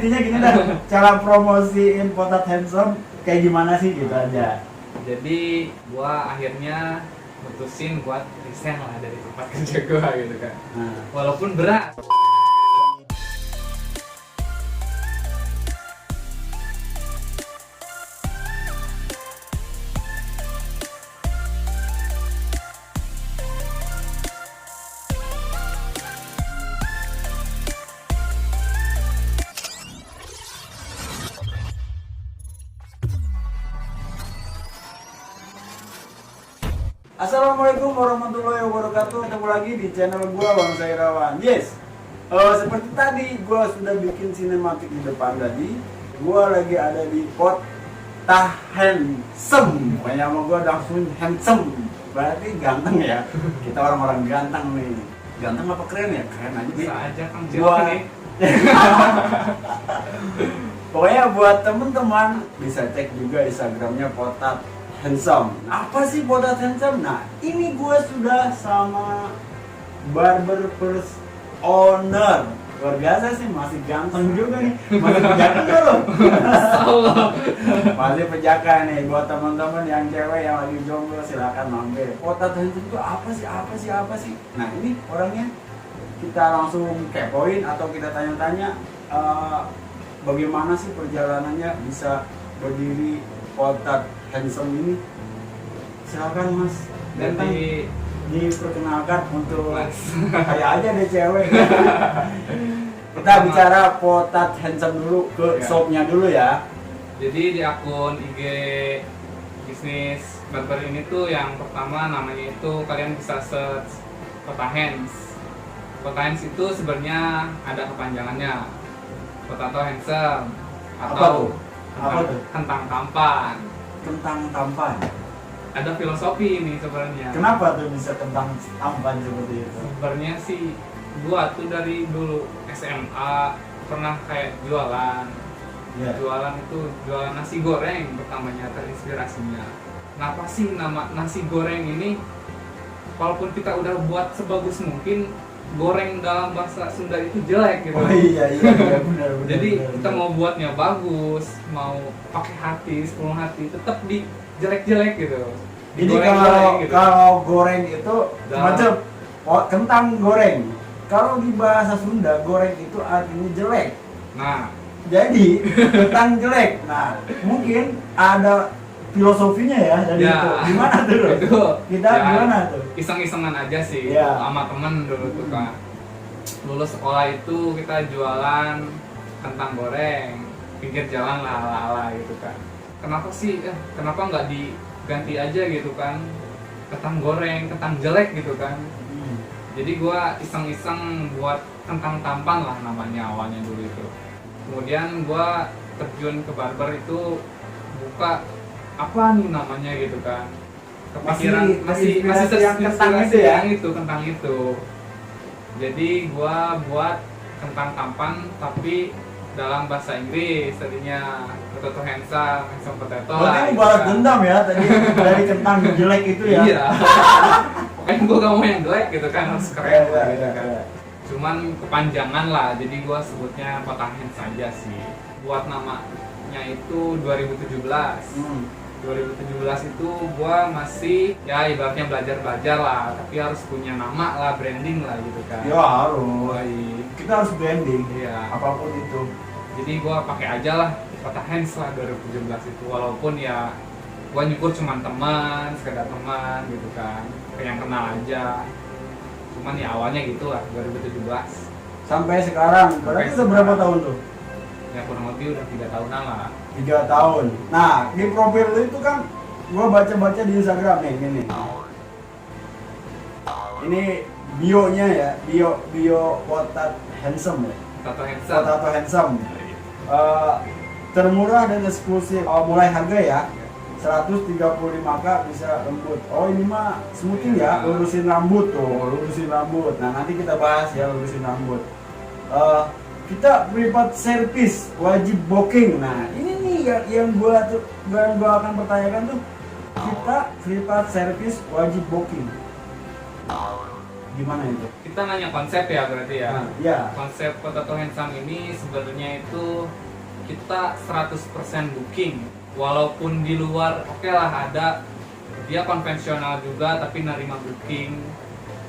intinya gini dah, cara promosiin Potat Handsome kayak gimana sih gitu aja. Jadi gua akhirnya mutusin buat resign lah dari tempat kerja gua gitu kan. Walaupun berat. Assalamualaikum warahmatullahi wabarakatuh. Ketemu lagi di channel gua Bang Sairawan. Yes. Seperti tadi gua sudah bikin sinematik di depan tadi. Gua lagi ada di Kota Handsome. Pokoknya sama gua langsung handsome. Berarti ganteng ya. Kita orang-orang ganteng nih. Ganteng apa keren ya? Keren aja nih. Bisa aja Kang Jil Gua nih. Pokoknya buat temen-teman bisa cek juga Instagramnya Potat Handsome. Apa sih Potat Handsome? Nah, ini gue sudah sama barber first owner. Luar biasa sih, masih ganteng juga nih. Masih pejaka nggak lo? Masih pejaka nih. Buat teman-teman yang cewek yang lagi jomblo silakan mampir. Potat Handsome itu apa sih? Nah, ini orangnya kita langsung kepoin atau kita tanya-tanya bagaimana sih perjalanannya bisa berdiri Potat Handsome ini. Silakan Mas, Jadi diperkenalkan untuk Mas. kayak aja deh cewek. Kita bicara Potat Handsome dulu ke Ya. shopnya dulu ya. Jadi di akun IG bisnis barber ini tuh yang pertama namanya itu kalian bisa search Potat Hands. Potat Hands itu sebenarnya ada kepanjangannya Potato Handsome Apa atau tuh? Apa tuh? kentang tampan. Tentang tampan. Ada filosofi ini sebenarnya. Kenapa tuh bisa tentang tampan seperti itu? Sebenarnya sih gua tuh dari dulu SMA pernah kayak jualan. Ya. Jualan itu jualan nasi goreng pertamanya terinspirasinya. Kenapa sih nama nasi goreng ini walaupun kita udah buat sebagus mungkin goreng dalam bahasa Sunda itu jelek gitu. Oh iya benar. Jadi kita mau buatnya bagus, mau pakai hati, sepenuh hati, tetap di jelek-jelek gitu. Jadi Digoreng kalau jelek gitu. kalau goreng itu Dalam- macam kentang goreng. Kalau di bahasa Sunda goreng itu artinya jelek. Nah, Jadi kentang jelek. Nah, mungkin ada filosofinya ya dari Ya. itu. Gimana tuh? Bro? itu Kita ya, gimana tuh? iseng-isengan aja sih Ya. sama temen dulu tuh kan. Lulus sekolah itu kita jualan kentang goreng pinggir jalan lah ala-ala gitu kan. Kenapa sih? Kenapa nggak diganti aja gitu kan? Kentang goreng, kentang jelek gitu kan. Jadi gua iseng-iseng buat kentang tampan lah namanya awalnya dulu itu. Kemudian gua terjun ke barber itu buka apa nih namanya gitu kan. Kepikiran masih terinspirasi yang kentang terinspirasi itu ya? yang itu kentang itu. Jadi gua buat kentang tampan tapi dalam bahasa Inggris tadinya potato handsome potato Berarti lah. lu gitu balas kan. dendam ya tadi dari kentang jelek itu ya? Iya. Pokoknya gue gak mau yang jelek gitu kan, harus keren lah gitu kan. Cuman kepanjangan lah, jadi gue sebutnya Potat Hands saja sih. Buat namanya itu 2017. 2017 itu gue masih ya ibaratnya belajar-belajar lah, tapi harus punya nama lah, branding lah gitu kan. Ya harus. Baik. Kita harus branding. Iya. Apapun itu. Jadi gue pakai aja lah Potat Hands lah 2017 itu, walaupun ya gue nyukur cuman teman, sekedar teman gitu kan, kayak yang kenal aja. Cuman ya awalnya gitu lah 2017. Sampai sekarang. Berarti Sampai udah berapa sekarang. tahun tuh? Ya kurang lebih udah 3 tahunan lah. 3 tahun. Nah, di profil lu itu kan gua baca-baca di Instagram nih, gini. Ini bio-nya ya, bio Potat Handsome ya. Potato Handsome. Potato Handsome. Termurah dan eksklusif. Mulai harga ya. 135k bisa lembut. Oh ini mah smoothing ya, lurusin rambut tuh, lurusin rambut. Nah nanti kita bahas ya lurusin rambut. Kita private service wajib booking. Nah ini nih yang gua akan pertanyakan tuh, kita private service wajib booking. Gimana itu? Kita nanya konsep ya berarti ya. Nah, ya. Konsep Potato Handsome ini sebenarnya itu kita 100% booking. Walaupun di luar oke lah ada dia konvensional juga tapi nerima booking.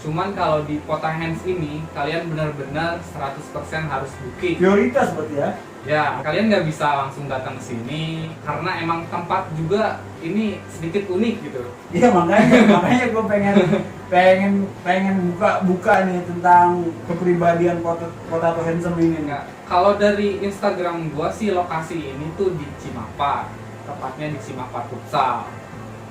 Cuman kalau di Pota Hands ini kalian benar-benar 100% harus booking. Prioritas berarti ya? Ya, kalian nggak bisa langsung datang ke sini karena emang tempat juga ini sedikit unik gitu. Iya makanya gue pengen buka nih tentang kepribadian Potato Handsome ini. Nggak, kalau dari Instagram gua sih lokasi ini tuh di Cimapar, tepatnya di Cimapar Futsal.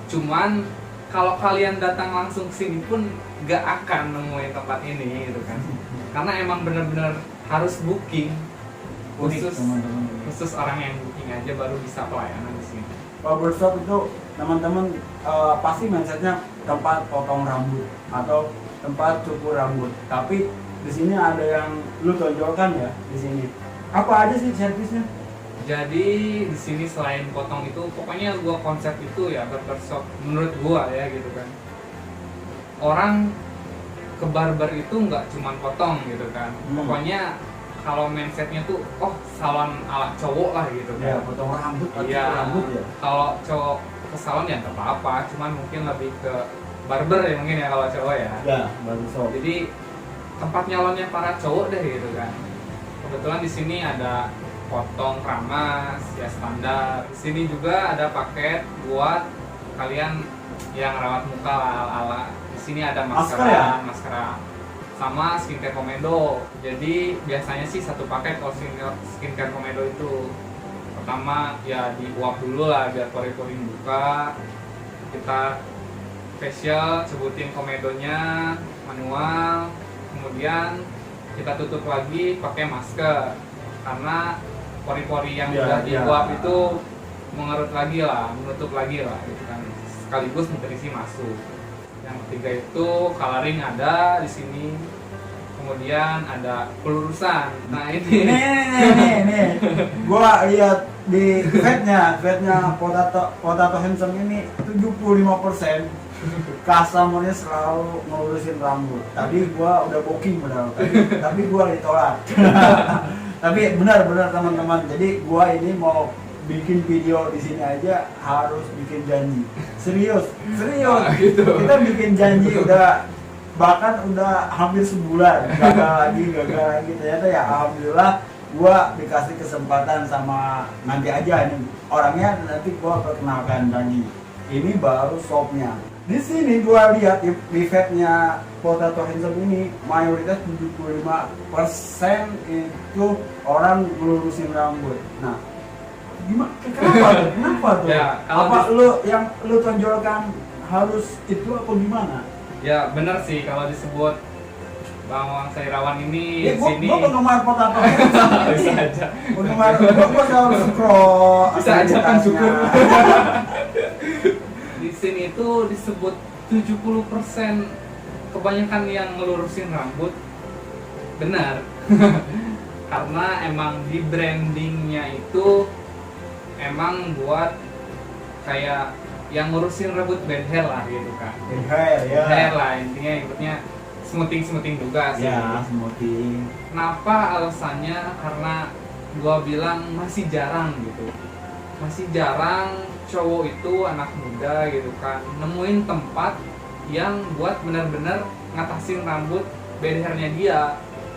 Cuman kalau kalian datang langsung ke sini pun nggak akan nemuin tempat ini gitu kan, karena emang bener-bener harus booking. Unik, teman-teman. Khusus orang yang booking aja baru bisa pelayanan di sini. Barbershop itu teman-teman pasti mindsetnya tempat potong rambut atau tempat cukur rambut. Tapi di sini ada yang lu tonjolkan ya di sini. Apa aja sih servisnya? Jadi di sini selain potong itu, pokoknya gua konsep itu ya barbershop menurut gua ya gitu kan. Orang ke barber itu nggak cuma potong gitu kan. Pokoknya kalau mindsetnya tuh, oh salon ala cowok lah gitu kan. Ya, potong rambut atau Iya. cukur rambut ya. Kalau cowok ke salon ya nggak apa-apa, cuman mungkin lebih ke barber ya mungkin ya kalau cowok ya. Ya, barbershop. Jadi tempat nyalonnya para cowok deh gitu kan. Kebetulan di sini ada potong keramas ya standar. Di sini juga ada paket buat kalian yang rawat muka ala-ala. Di sini ada maskara, maskara sama skincare komedo. Jadi biasanya sih satu paket kalau skincare komedo itu pertama ya diuap dulu lah biar pori-pori buka. Kita facial, sebutin komedonya manual, kemudian kita tutup lagi pakai masker karena pori-pori yang udah diuap itu mengerut lagi lah, menutup lagi lah gitu kan, sekaligus nutrisi masuk. Yang ketiga itu coloring ada di sini, kemudian ada pelurusan. Nah ini nih, gua lihat di vetnya Potato Handsome ini 75% customernya selalu ngurusin rambut. Tadi gua udah booking benar, tapi gua ditolak. Tapi benar teman-teman. Jadi gua ini mau bikin video di sini aja harus bikin janji. Serius. gitu. Kita bikin janji bahkan udah hampir sebulan gagal lagi. Ternyata ya alhamdulillah gua dikasih kesempatan sama nanti aja nih orangnya, nanti gua perkenalkan lagi. Ini baru shopnya. Di sini gua lihat di vetnya Potato Handsome ini mayoritas 75% itu orang ngelurusin rambut. Nah, gimana? Kenapa tuh? Ya, apa lu tonjolkan harus itu apa gimana? Ya benar sih kalau disebut Bang Sairawan ini Ya, sini gua penggemar Potato Handsome. bisa aja. Penggemar gua selalu scroll. Bisa aja kan aktivitasnya. syukur. Di sini itu disebut 70% kebanyakan yang ngelurusin rambut. Benar. Karena emang di brandingnya itu emang buat kayak yang ngurusin rambut bad hair lah gitu kan. Bad hair ya. Bad hair lah intinya, ikutnya smoothing juga sih. Ya, smoothing. Kenapa alasannya? Karena gua bilang masih jarang gitu. Masih jarang cowok itu, anak muda gitu kan, nemuin tempat yang buat benar-benar ngatasin rambut bad hairnya dia.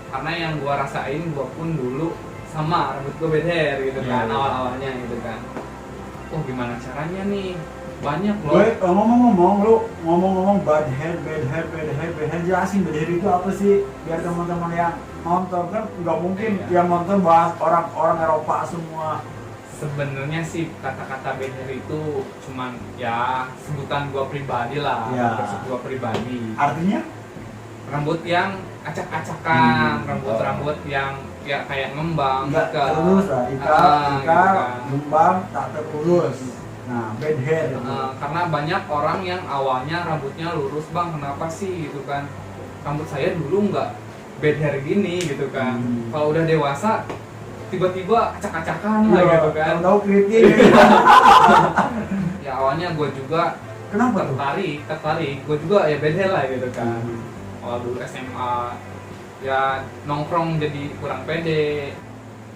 Karena yang gua rasain, gua pun dulu sama rambut gua bad hair gitu kan, awal-awalnya gitu kan. Oh gimana caranya nih? Banyak loh. Gue ngomong-ngomong bad hair, jelasin bad hair itu apa sih biar teman-teman yang nonton, kan nggak mungkin yang nonton bahas orang Eropa semua. Sebenarnya sih kata-kata bad hair itu cuman ya sebutan gua pribadi lah, maksud gua pribadi. Artinya rambut yang acak-acakan, rambut-rambut yang ya kayak ngembang, nggak terurus lah, ika, ngembang, tak terurus. Nah, bad hair. Karena banyak orang yang awalnya rambutnya lurus, bang, kenapa sih gitu kan? Rambut saya dulu nggak bad hair gini gitu kan. Kalau udah dewasa tiba-tiba acak-acakan lah gitu kan. Tahu keriting. Ya awalnya gue juga kenapa tertarik, gue juga ya bad hair lah gitu kan. awal dulu SMA ya nongkrong jadi kurang pede.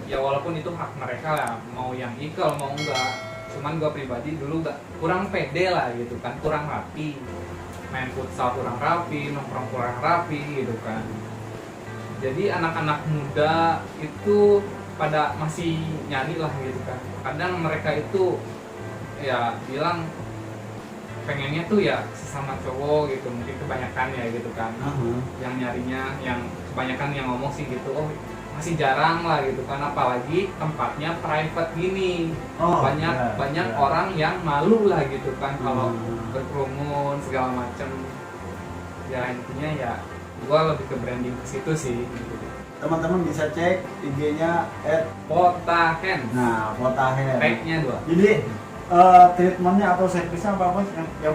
Ya walaupun itu hak mereka lah, mau yang ikal mau enggak. Cuman gue pribadi dulu kurang pede lah gitu kan, kurang rapi. Main futsal kurang rapi, nongkrong kurang rapi gitu kan. Jadi anak-anak muda itu pada masih nyari lah gitu kan. Kadang mereka itu ya bilang pengennya tuh ya sesama cowok gitu, mungkin kebanyakan ya gitu kan. Yang nyarinya, yang kebanyakan yang ngomong sih gitu, oh masih jarang lah gitu kan, apalagi tempatnya private gini. Banyak orang yang malu lah gitu kan kalau berkerumun segala macem. Ya intinya ya gua lebih ke branding ke situ sih gitu. Teman-teman bisa cek IG-nya @potahen. Nah, Potahen. Tag-nya 2. Jadi treatmentnya atau servisnya apa? Yang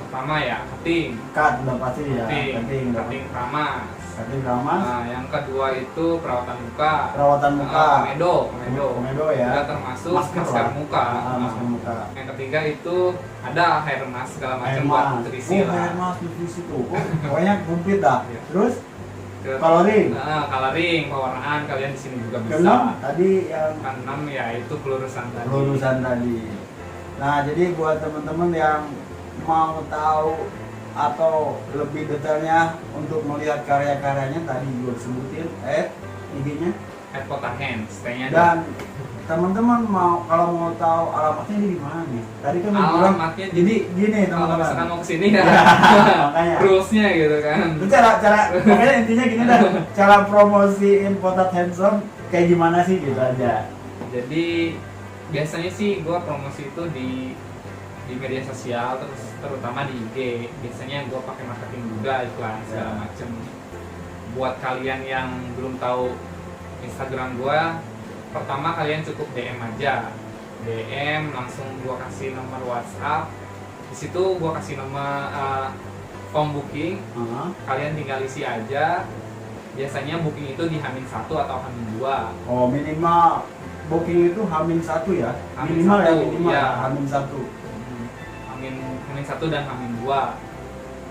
Pertama ya cutting. cut udah pasti ya. Cutting ramas. Cutting ramas. Nah, yang kedua itu perawatan muka. Perawatan muka. Komedo ya. Udah termasuk masker muka. Masker muka. Yang ketiga itu ada hair mask segala macam buat nutrisi lah. Hair mask nutrisi tuh. Pokoknya komplit dah. Iya. Terus coloring. Coloring, pewarnaan kalian di sini juga bisa. Keenam tadi yang Keenam ya itu pelurusan tadi. Pelurusan tadi. Nah, jadi buat teman-teman yang mau tahu atau lebih detailnya untuk melihat karya-karyanya tadi gue sebutin IG-nya @potahen, stay-nya. dan teman-teman kalau mau tahu alamatnya ini di mana nih? Tadi kan bilang alamatnya jadi gini kalau teman-teman. misalkan mau kesini ya, Makanya. rulesnya gitu kan. Itu cara pokoknya intinya gini dah. Cara promosiin Potat Handsome kayak gimana sih gitu aja. Jadi biasanya sih gue promosi itu di media sosial, terutama di IG. Biasanya gue pakai marketing juga, iklan segala macem. Buat kalian yang belum tahu Instagram gue, pertama kalian cukup DM aja. DM langsung gue kasih nomor WhatsApp. Di situ gue kasih nomor form booking. Kalian tinggal isi aja. Biasanya booking itu di H-1 atau H-2. Oh, minimal booking itu H-1 ya? Minimal ya, H-1. H-1 dan H-2.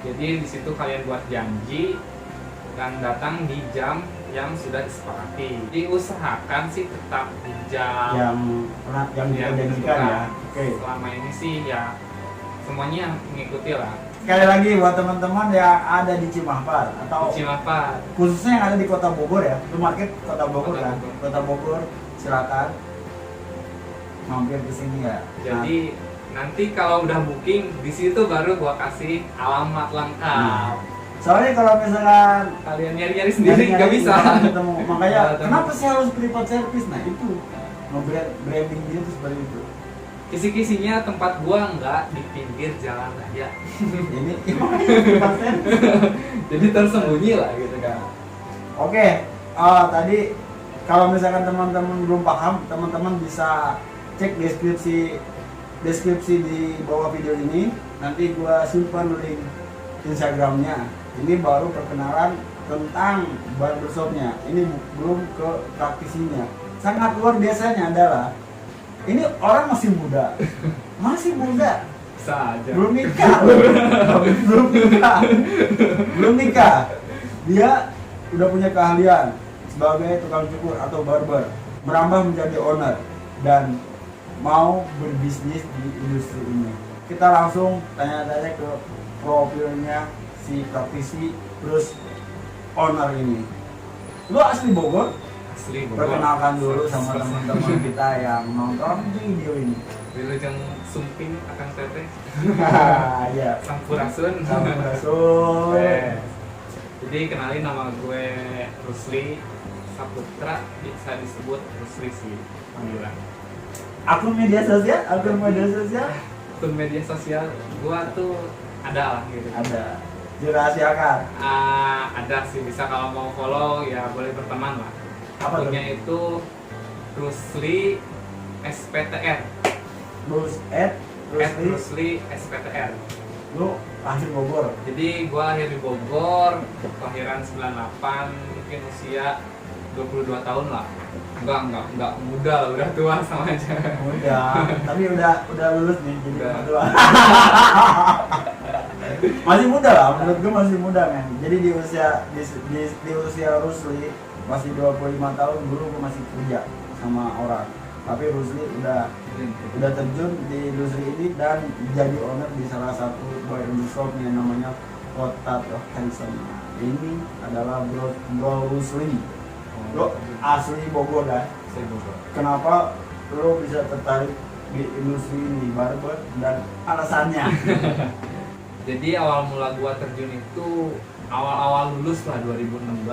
Jadi di situ kalian buat janji dan datang di jam yang sudah disepakati. Diusahakan sih tetap di jam yang dijanjikan ya. Oke. Selama ini sih ya semuanya mengikuti lah. Sekali lagi buat teman-teman yang ada di Cimahpar atau Cimahpar, khususnya yang ada di Kota Bogor ya. Itu market Kota Bogor kan. Bogor. Kota Bogor, silakan mampir ke sini ya. Jadi nanti kalau udah booking di situ baru gua kasih alamat lengkap. Soalnya kalau misalkan Kalian nyari-nyari sendiri nggak bisa. ketemu. Makanya Nggak ketemu. kenapa sih harus private service? Nah itu branding dia tuh seperti itu. Kisi-kisinya tempat gua nggak di pinggir jalan raya. Ini private service. Jadi tersembunyi lah gitu kan. Oke, tadi kalau misalkan teman-teman belum paham, teman-teman bisa cek deskripsi di bawah video ini. Nanti gua simpan link Instagramnya. Ini baru perkenalan tentang barbershopnya. Ini belum ke praktisinya. Sangat luar biasanya adalah ini orang masih muda, Bisa aja. belum nikah. Dia udah punya keahlian sebagai tukang cukur atau barber, merambah menjadi owner dan mau berbisnis di industri ini. Kita langsung tanya-tanya ke profilnya si praktisi terus owner ini. Lu asli Bogor? Asli Bogor. Perkenalkan dulu sama teman-teman kita yang nonton video ini. Wilujeng Sumping akan teteh. Iya. Sampurasun. Sampurasun. Jadi kenalin, nama gue Rusli Saputra, bisa disebut Rusli sih panggilan. Akun media sosial? Akun media sosial gua tuh ada lah gitu. Ada. Dirahasiakan. Ada sih, bisa kalau mau follow ya boleh berteman lah. Apa tuh? Akunnya itu Rusli SPTR. Rusli SPTR. Lu lahir Bogor. Jadi gua lahir di Bogor, kelahiran 98, mungkin usia 22 tahun lah. Enggak muda lah, udah tua sama aja. Udah, tapi udah lulus nih jadi Udah. tua. Masih muda lah, menurut gue masih muda men. Jadi di usia Rusli masih 25 tahun dulu gue masih kerja sama orang. Tapi Rusli udah terjun di industri ini dan jadi owner di salah satu boy shop yang namanya Potato Handsome. Ini adalah bro Rusli. Lo asli Bogor kan? Kenapa lo bisa tertarik di industri ini barber dan alasannya? Jadi awal mula gua terjun itu awal lulus lah 2016.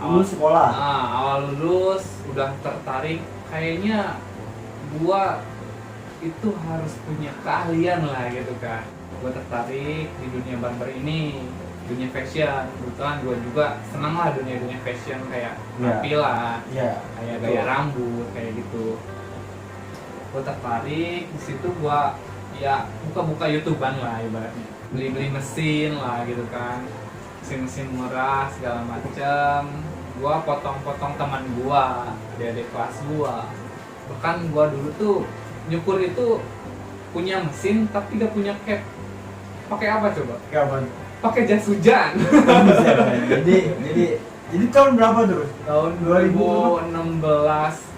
Lulus sekolah? Nah, awal lulus udah tertarik, kayaknya gua itu harus punya keahlian lah gitu kan. Gua tertarik di dunia barber ini, dunia fashion. Kebetulan gua juga senang lah dunia fashion, kayak tampilan, kayak gaya rambut kayak gitu. Gua tertarik di situ, gua ya buka YouTubean lah ibaratnya, beli mesin lah gitu kan, mesin murah segala macam. Gua potong teman gua, adik kelas gua. Bahkan gua dulu tuh nyukur itu punya mesin tapi gak punya cap. Pakai apa coba? Pakai jas hujan. jadi tahun berapa terus? Tahun 2016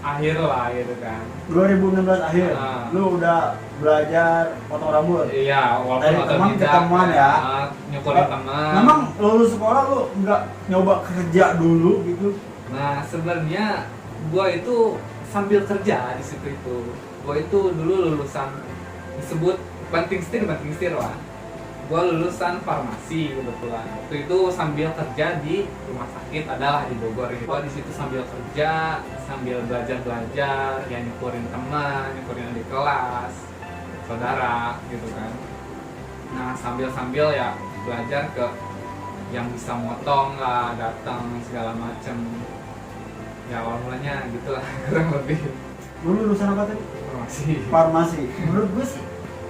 akhir lah gitu kan. 2016 akhir. Lu udah belajar potong rambut? Iya, walaupun dari teman ke teman ya. Nyukurin teman. Memang lulus sekolah lu nggak nyoba kerja dulu gitu? Nah, sebenarnya gua itu sambil kerja di situ itu. Gua itu dulu lulusan disebut banting setir lah. Gua lulusan farmasi kebetulan. Waktu itu sambil kerja di rumah sakit adalah di Bogor. Gua di situ sambil kerja, sambil belajar, ya nyukurin teman, nyukurin adik kelas, saudara gitu kan. Nah, sambil ya belajar ke yang bisa motong lah, datang segala macem. Ya awal mulanya gitulah kurang lebih. Lu lulusan apa tadi? Farmasi. Menurut gue sih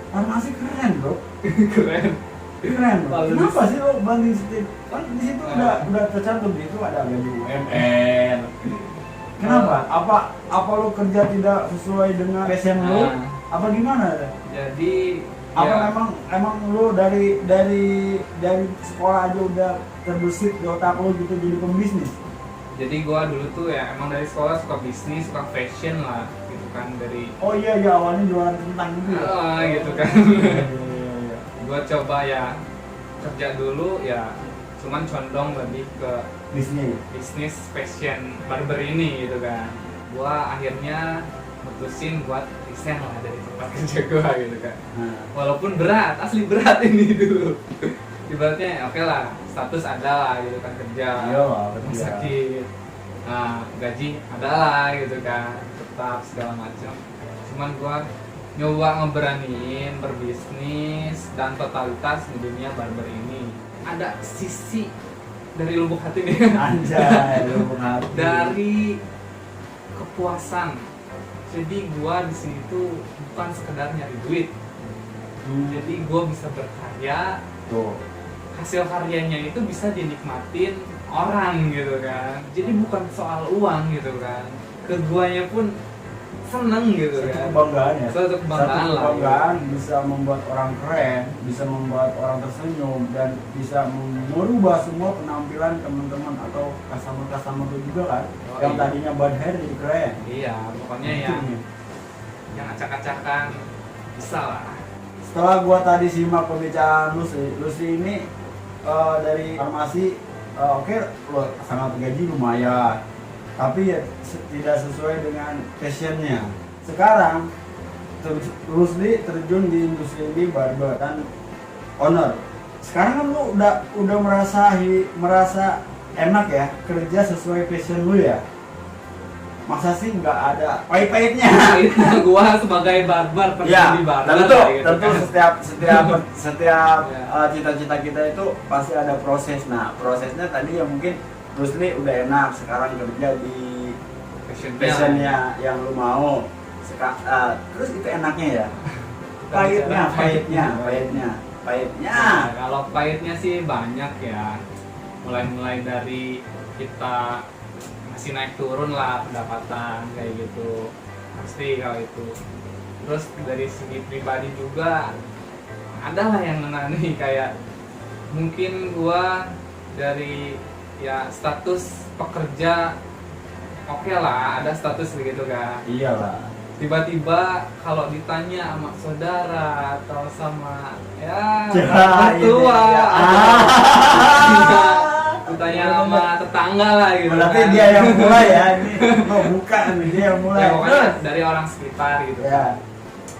farmasi keren bro. Keren bro. Kenapa sih lo banding setir? Kan di situ udah tercantum di itu ada gaji UMR. Kenapa? Apa lo kerja tidak sesuai dengan passion lo? Apa gimana? Jadi emang lo dari sekolah aja udah terbesit di otak lo gitu jadi pembisnis? Jadi gua dulu tuh ya emang dari sekolah suka bisnis, suka fashion lah gitu kan dari. Oh iya awalnya jualan kentang gitu ya? Gitu kan. Gua coba ya kerja dulu ya, cuman condong lebih ke bisnis fashion barber ini gitu kan. Gua akhirnya mutusin buat resign lah dari tempat kerja gua gitu kan. Walaupun asli berat ini dulu. Ibaratnya oke lah, status ada lah gitu kan, kerja, rumah sakit, nah gaji ada lah gitu kan, tetap segala macam. Cuman gua nyoba ngeberaniin berbisnis dan totalitas di dunia barber ini. Ada sisi dari lubuk hati nih. Anjay, lubuk hati. Dari kepuasan. Jadi gua di sini tuh bukan sekedar nyari duit. Jadi gua bisa berkarya. Hasil karyanya itu bisa dinikmatin orang gitu kan. Jadi bukan soal uang gitu kan. Keduanya pun seneng gitu kan. Satu kebanggaan bisa membuat orang keren, bisa membuat orang tersenyum dan bisa merubah semua penampilan teman-teman atau customer itu juga kan. Yang tadinya bad hair jadi keren. Iya, pokoknya yang acak-acakan bisa lah. Setelah gua tadi simak pembicaraan Lucy ini dari farmasi, oke, sangat gaji lumayan, tapi ya tidak sesuai dengan passionnya. Sekarang Rusli terjun di industri ini barber dan owner. Sekarang kan lu udah merasa enak ya kerja sesuai passion lu ya. Masa sih nggak ada pahit-pahitnya? Gua sebagai barber ya, di barber tentu setiap cita-cita kita itu pasti ada proses. Nah, prosesnya tadi ya mungkin Rusli udah enak sekarang kerja di passionnya yang lu mau. Terus itu enaknya ya? Pahitnya. Nah, kalau pahitnya sih banyak ya. Mulai dari kita masih naik turun lah pendapatan kayak gitu, pasti kalau itu. Terus dari segi pribadi juga ada lah yang nih kayak mungkin gua dari ya status pekerja oke lah, ada status begitu kan. Iyalah. Tiba-tiba kalau ditanya sama saudara atau sama ya Tua. ditanya sama tetangga lah gitu. Berarti kan. dia yang mulai ya, ini mau buka nih, dia yang mulai. Ya, pokoknya dari orang sekitar gitu. Ya.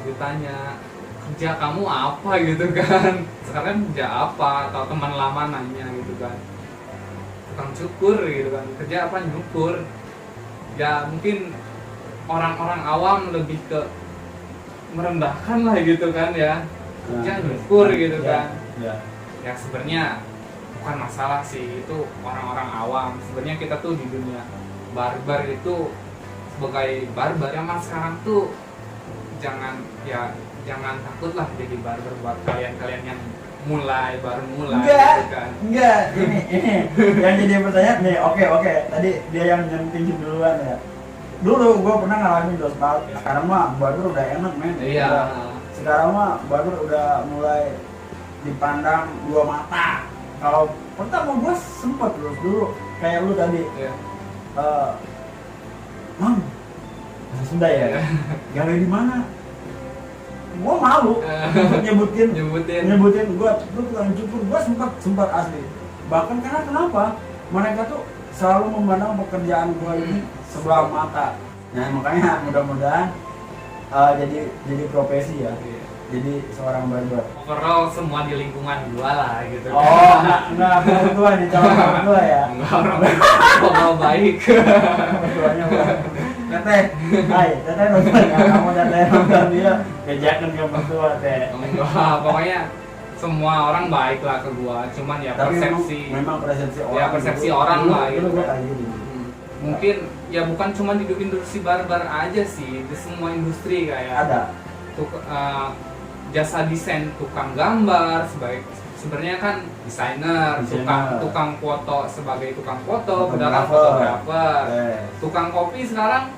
Ditanya kerja kamu apa gitu kan. Sekarang kerja apa, atau teman lama nanya gitu kan. Tukang cukur gitu kan. Kerja apa, nyukur. Ya mungkin orang-orang awam lebih ke merendahkan lah gitu kan ya. Kerja nyukur gitu kan. Ya. Ya sebenarnya bukan masalah sih, itu orang-orang awam. Sebenarnya kita tuh di dunia barbar itu sebagai barbar yang mas sekarang tuh jangan takut lah jadi barbar buat kalian yang baru mulai gitu kan. Enggak, ini yang jadi pertanyaan nih, oke, tadi dia yang nyenting duluan ya. Dulu gua pernah ngalamin dospal, sekarang mah barbar udah enak men. Iya. Sekarang mah barbar udah mulai dipandang dua mata. Kalau pertama gua sempet dulu kayak lu tadi, Iya. Mang, bahasa Sunda ya, gawe di mana? Gua malu nyebutin gua tuh tukang cukur. Gua sempat asli. Bahkan karena kenapa? Mereka tuh selalu memandang pekerjaan gua ini sebelah mata. Nah makanya mudah-mudahan jadi profesi ya. Iya. Jadi seorang barber. Overall semua di lingkungan gua lah gitu. Oh, enggak orang tua nih, calon orang tua ya. Enggak, orang baik. Orang tuanya Teteh, teteh nonton nggak? Kamu teteh nonton dia, kejakan ke mertua teh. Enggak, pokoknya semua orang baik lah ke gua, cuman ya Tapi persepsi. memang persepsi orang. Ya persepsi orang lah gitu. Gua kan. kayak gini. Mungkin ya bukan cuma di industri barbar aja sih, di semua industri kayak Ada. Jasa desain, tukang gambar sebenarnya kan desainer, tukang foto sebagai tukang foto, padahal fotografer. Tukang kopi sekarang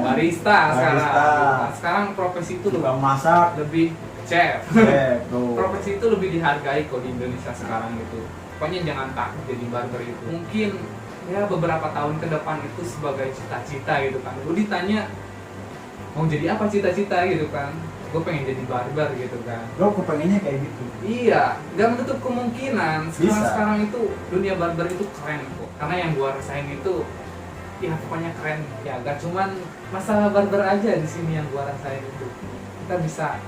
barista sekarang. Sekarang profesi itu tukang masak, lebih chef. Profesi itu lebih dihargai kok di Indonesia sekarang gitu. Pokoknya jangan takut jadi barber itu. Mungkin ya beberapa tahun ke depan itu sebagai cita-cita gitu kan. Lu ditanya mau jadi apa cita-cita gitu kan, gue pengen jadi barber gitu kan. Gue kepengennya kayak gitu. Iya, gak menutup kemungkinan. Sekarang itu dunia barber itu keren kok. Karena yang gue rasain itu ya pokoknya keren. Ya gak cuman masalah barber aja di sini yang gue rasain itu. Kita bisa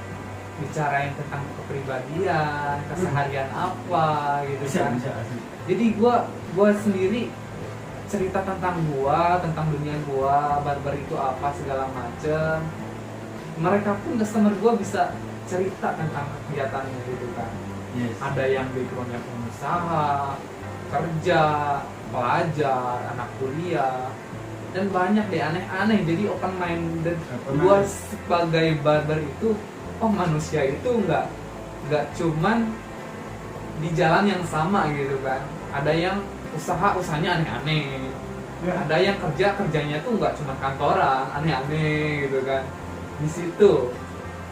bicarain tentang kepribadian, keseharian apa gitu kan. Bisa. Jadi gue sendiri cerita tentang tentang dunia barber itu apa segala macem. Mereka pun customer bisa cerita tentang kegiatannya gitu kan. Yes. Ada yang backgroundnya pengusaha, kerja, pelajar, anak kuliah, dan banyak deh aneh-aneh. Jadi open minded. Gue sebagai barber itu, manusia itu nggak cuman di jalan yang sama gitu kan. Ada yang usahanya aneh-aneh, ada yang kerjanya tuh nggak cuma kantoran, aneh-aneh gitu kan. Di situ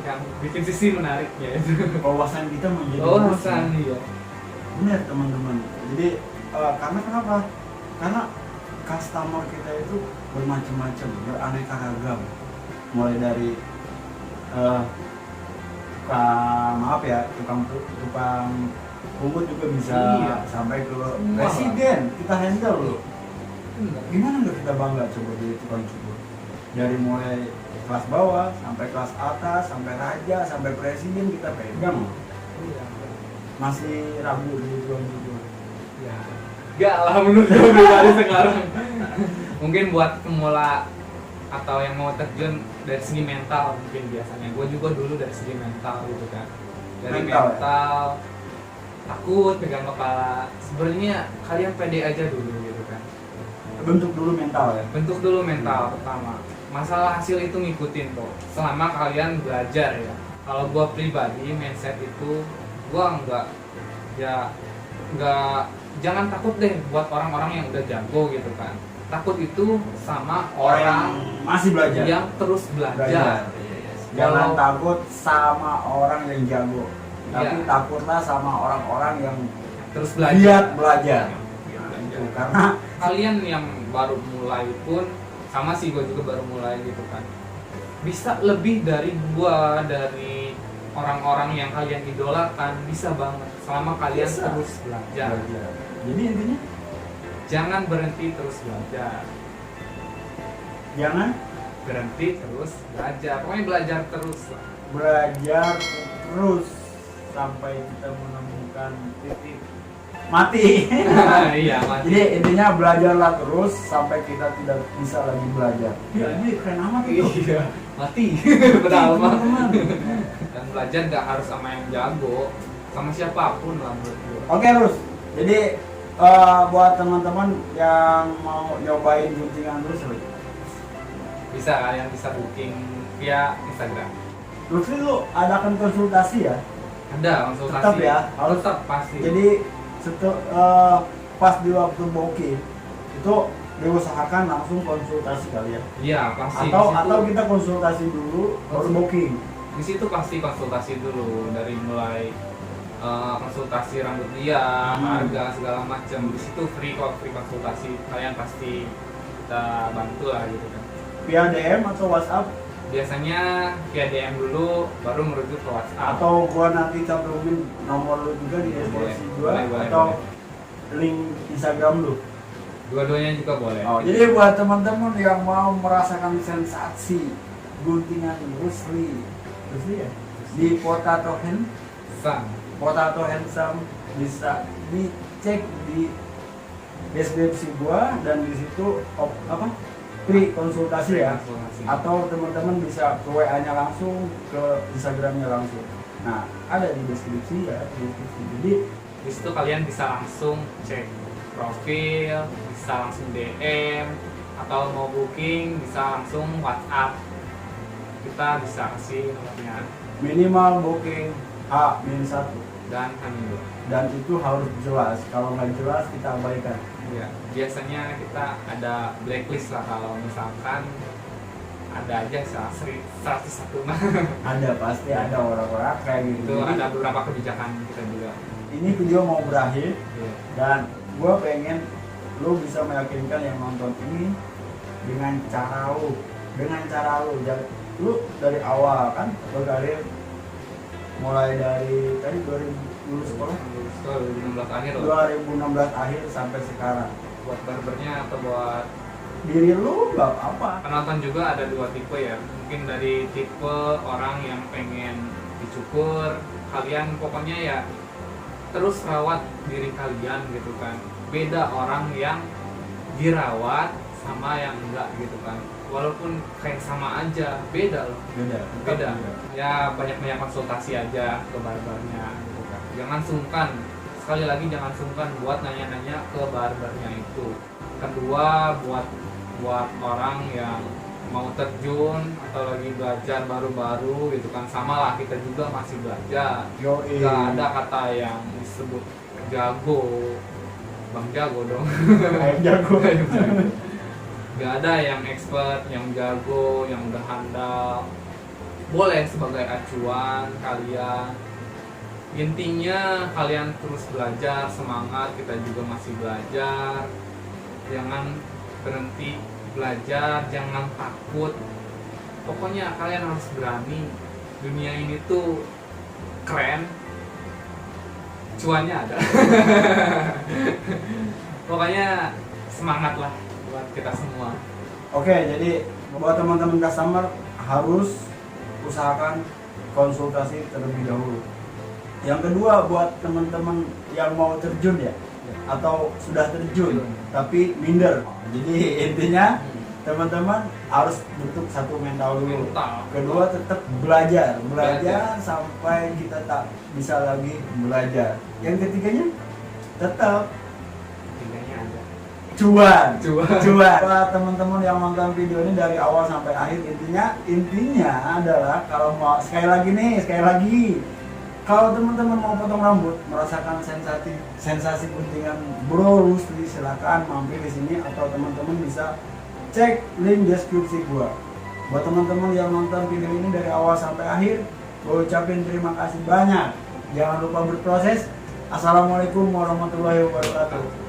yang bikin sisi menariknya itu. Wawasan kita menjadi Wawasan ya. Benar teman-teman. Jadi karena kenapa? Karena customer kita itu bermacam-macam, beraneka ragam. Mulai dari tukang pungut juga bisa, sampai ke presiden kita handle loh. Gimana nggak kita bangga coba jadi tukang cukur? Dari mulai kelas bawah sampai kelas atas, sampai raja, sampai presiden kita pegang. Iya. Masih ragu di tukang cukur. Ya, enggak lah menurut gue pribadi sekarang. Mungkin buat pemula atau yang mau terjun dari segi mental mungkin biasanya. Gue juga dulu dari segi mental gitu kan. Dari mental takut pegang kepala. Sebenarnya kalian pede aja dulu gitu kan. Bentuk dulu mental ya. Bentuk dulu mental pertama. Masalah hasil itu ngikutin kok. Selama kalian belajar ya. Kalau gua pribadi mindset itu gua jangan takut deh buat orang-orang yang udah jago gitu kan. Takut itu sama orang masih belajar. Yang terus belajar. Jangan takut sama orang yang jago. tapi Iya. takutlah sama orang-orang yang Terus belajar. giat belajar. Giat Nah, itu belajar. karena Kalian yang baru mulai pun sama sih, gue juga baru mulai gitu kan, bisa lebih dari gua, dari orang-orang yang kalian idolakan, bisa banget selama kalian Bisa. terus belajar. Jadi intinya Jangan berhenti terus belajar, jangan berhenti terus belajar, pokoknya belajar terus lah. belajar terus sampai kita menemukan titik mati. Iya, mati. Jadi intinya belajarlah terus sampai kita tidak bisa lagi belajar. Iya. Ini keren amat itu. Iya, mati. Padahal mah. Teman-teman. Dan belajar gak harus sama yang jago, sama siapapun lah menurut gue. Oke Rus, jadi buat teman-teman yang mau nyobain guntingan Rus, Bisa, kalian bisa booking via Instagram. Rus itu adakan konsultasi ya. Ada konsultasi. Tetap ya, harus tetap pasti. Jadi pas di waktu booking itu diusahakan langsung konsultasi kalian. Iya, pasti. Atau kita konsultasi dulu baru booking. Di situ pasti konsultasi dulu, dari mulai konsultasi rambut dia, harga segala macam. Di situ free kok, free konsultasi. Kalian pasti kita bantu lah gitu kan. Via DM atau WhatsApp, Biasanya via DM dulu, baru merujuk ke WhatsApp. atau gua nanti cantumin nomor lu juga di Boleh, deskripsi gua, boleh, atau boleh. link Instagram lu. Dua-duanya juga boleh. Jadi buat teman-teman yang mau merasakan sensasi guntingan Rusli ya, di Potato Handsome bisa dicek di deskripsi gua, dan di situ free konsultasi ya, Konsultasi. atau teman-teman bisa ke WA-nya langsung, ke Instagramnya langsung. Nah, ada di deskripsi ya, di deskripsi. Jadi Di situ kalian bisa langsung cek profil, bisa langsung DM, atau mau booking bisa langsung WhatsApp. Kita bisa kasih nomornya minimal booking H-1, dan kami. dan itu harus jelas. Kalau nggak jelas kita abaikan. Ya, biasanya kita ada blacklist lah kalau misalkan ada aja 101 mah. Ada, pasti ada orang-orang kayak gitu. Itu Jadi, ada beberapa kebijakan kita juga. ini video mau berakhir, Iya. dan gue pengen lu bisa meyakinkan yang nonton ini dengan cara lu. Jadi lu dari awal kan berkarir, mulai dari tadi 2000 lulus sekolah, Lulus ke 2016 akhir loh. 2016 akhir sampai sekarang. Buat barbernya atau buat Diri lu nggak apa? penonton juga ada dua tipe ya. Mungkin dari tipe orang yang pengen dicukur, kalian pokoknya ya terus rawat diri kalian gitu kan. Beda orang yang dirawat sama yang enggak gitu kan. Walaupun kayak sama aja, beda loh. Beda. Ya banyak-banyak konsultasi aja ke barbernya gitu kan. Jangan sungkan. Sekali lagi jangan sungkan buat nanya-nanya ke barbernya itu. Kedua, buat orang yang mau terjun atau lagi belajar baru-baru gitu kan, sama lah kita juga masih belajar. Yoi. Gak ada kata yang disebut jago, bang jago dong. Ayam jago. Gak ada yang expert, yang jago, yang udah handal. Boleh sebagai acuan kalian. Intinya kalian terus belajar, semangat, kita juga masih belajar. Jangan berhenti belajar, jangan takut. Pokoknya kalian harus berani. Dunia ini tuh keren, cuannya ada. Pokoknya semangat lah buat kita semua. Oke, jadi buat teman-teman customer harus usahakan konsultasi terlebih dahulu. Yang kedua, buat teman-teman yang mau terjun ya, atau sudah terjun tapi minder. Jadi intinya teman-teman harus bentuk satu mental dulu. Mental. Kedua, tetap belajar sampai kita tak bisa lagi belajar. Yang ketiganya tetap Tiganya ada. cuan. Cuan. Buat teman-teman yang nonton video ini dari awal sampai akhir, intinya adalah kalau mau sekali lagi kalau teman-teman mau potong rambut, merasakan sensasi guntingan Bro Rusli, silakan mampir di sini, atau teman-teman bisa cek link deskripsi gua. Buat teman-teman yang nonton video ini dari awal sampai akhir, gua ucapin terima kasih banyak Jangan lupa berproses. Assalamualaikum warahmatullahi wabarakatuh.